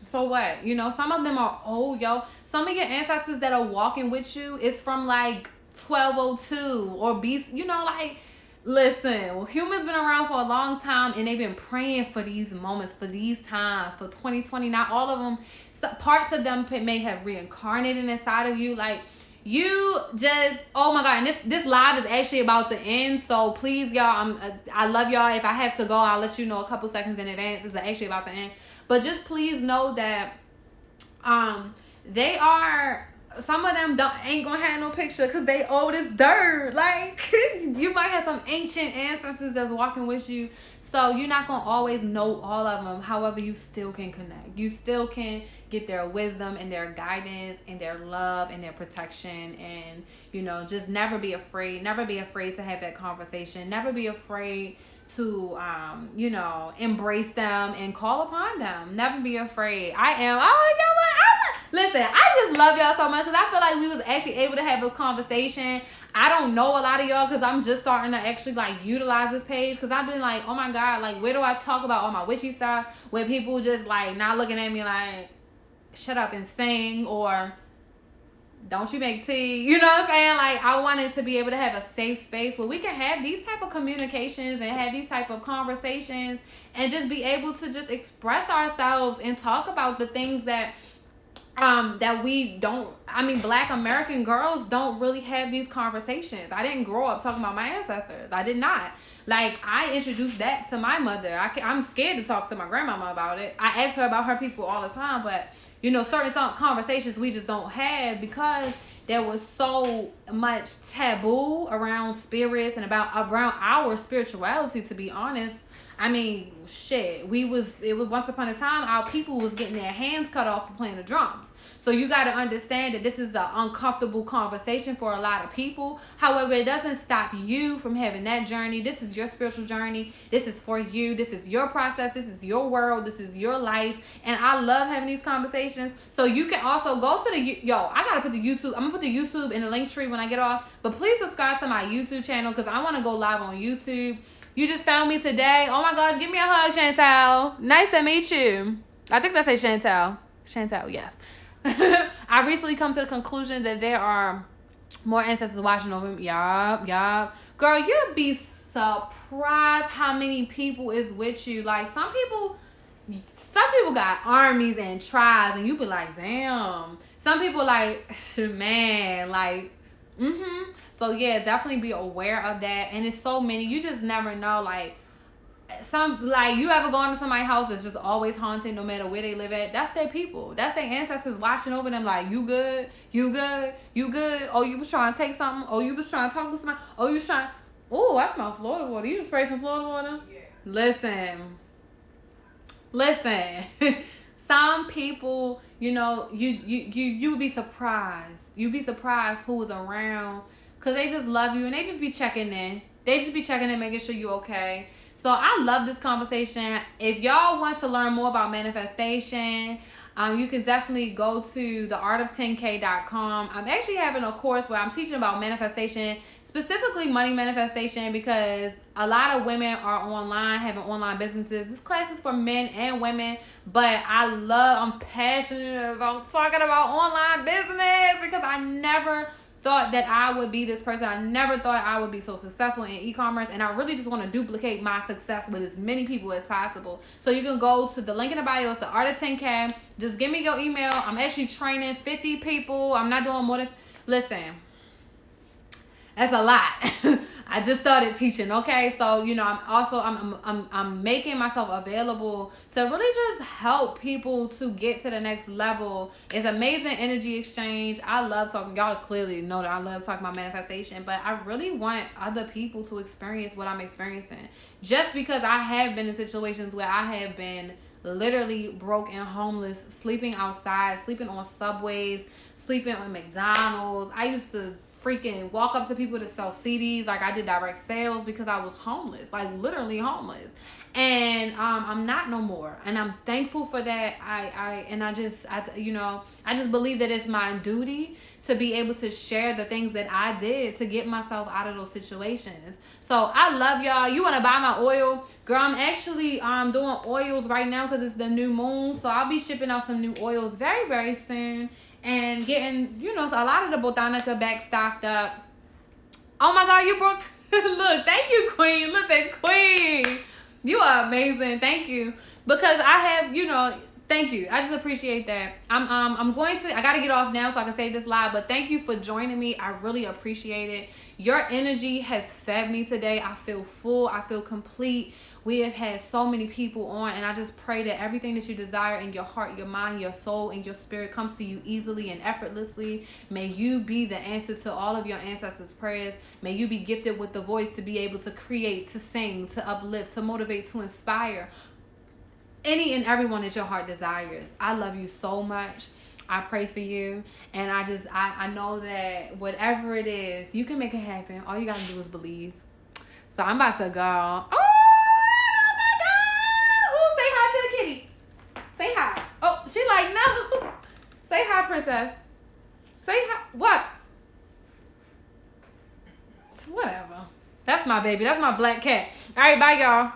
so what? Some of them are old, yo. Some of your ancestors that are walking with you is from like 1202 or BC. Listen, humans been around for a long time, and they've been praying for these moments, for these times, for 2020. Not all of them. Parts of them may have reincarnated inside of you. Like, you just, oh my God, and this live is actually about to end, so please, y'all, I love y'all. If I have to go, I'll let you know a couple seconds in advance. It's actually about to end, but just please know that they are, some of them ain't gonna have no picture because they old as dirt. Like, you might have some ancient ancestors that's walking with you, so you're not gonna always know all of them. However, you still can connect. You still can get their wisdom and their guidance and their love and their protection. And just never be afraid to have that conversation. Never be afraid to embrace them and call upon them. Never be afraid. Listen, I just love y'all so much, because I feel like we was actually able to have a conversation. I don't know a lot of y'all, because I'm just starting to actually utilize this page, because I've been like, oh my God, like, where do I talk about all my witchy stuff where people just not looking at me like, shut up and sing, or don't you make tea? You know what I'm saying? Like, I wanted to be able to have a safe space where we can have these type of communications and have these type of conversations, and just be able to just express ourselves and talk about the things that we don't. Black American girls don't really have these conversations. I didn't grow up talking about my ancestors. I did not. Like, I introduced that to my mother. I'm scared to talk to my grandmama about it. I ask her about her people all the time, but certain conversations we just don't have, because there was so much taboo around spirits and around our spirituality, to be honest. It was once upon a time our people was getting their hands cut off for playing the drums. So you got to understand that this is an uncomfortable conversation for a lot of people. However, it doesn't stop you from having that journey. This is your spiritual journey. This is for you. This is your process. This is your world. This is your life. And I love having these conversations. So you can also go to I got to put the YouTube. I'm going to put the YouTube in the link tree when I get off. But please subscribe to my YouTube channel, because I want to go live on YouTube. You just found me today. Oh my gosh, give me a hug, Chantel. Nice to meet you. I think that's Chantel. Chantel, yes. I recently come to the conclusion that there are more ancestors watching over me. Yup. Girl, you'll be surprised how many people is with you. Like, some people got armies and tribes, and you be like, damn. Some people like, man, like, So yeah, definitely be aware of that. And it's so many. You just never know, like, some, like, you ever gone to somebody's house that's just always haunted no matter where they live at? That's their people. That's their ancestors watching over them like, you good? You good? You good? Oh, you was trying to take something? Oh, you was trying to talk to somebody? Oh, you was trying... Oh, I smell Florida water. You just sprayed some Florida water? Yeah. Listen. Some people, you know, you would be surprised. You'd be surprised who was around, because they just love you and they just be checking in. They just be checking in, making sure you okay. So I love this conversation. If y'all want to learn more about manifestation, you can definitely go to theartof10k.com. I'm actually having a course where I'm teaching about manifestation, specifically money manifestation, because a lot of women are online, having online businesses. This class is for men and women, but I'm passionate about talking about online business, because I never thought that I would be this person. I never thought I would be so successful in e-commerce, and I really just want to duplicate my success with as many people as possible. So you can go to the link in the bio. It's the Art of 10K. Just give me your email. I'm actually training 50 people. I'm not doing more than... Listen, that's a lot. I just started teaching, okay? So, you know, I'm making myself available to really just help people to get to the next level. It's amazing energy exchange. I love talking. Y'all clearly know that I love talking about manifestation, but I really want other people to experience what I'm experiencing. Just because I have been in situations where I have been literally broke and homeless, sleeping outside, sleeping on subways, sleeping on McDonald's. I used to freaking walk up to people to sell CDs. Like, I did direct sales because I was homeless, like literally homeless. And I'm not no more, and I'm thankful for that. I just believe that it's my duty to be able to share the things that I did to get myself out of those situations. So I love y'all. You want to buy my oil? Girl, I'm actually doing oils right now because it's the new moon. So I'll be shipping out some new oils very, very soon. And getting, you know, a lot of the Botanica back stocked up. Oh my God, you broke... Look, thank you, Queen. Listen, Queen. You are amazing. Thank you. Because I have, you know... Thank you. I just appreciate that. I got to get off now so I can save this live. But thank you for joining me. I really appreciate it. Your energy has fed me today. I feel full. I feel complete. We have had so many people on, and I just pray that everything that you desire in your heart, your mind, your soul, and your spirit comes to you easily and effortlessly. May you be the answer to all of your ancestors' prayers. May you be gifted with the voice to be able to create, to sing, to uplift, to motivate, to inspire any and everyone that your heart desires. I love you so much. I pray for you, and I know that whatever it is, you can make it happen. All you gotta do is believe. So I'm about to go. Oh! Say hi. Oh, she like, no. Say hi, princess. Say hi. What? Whatever. That's my baby. That's my black cat. All right, bye, y'all.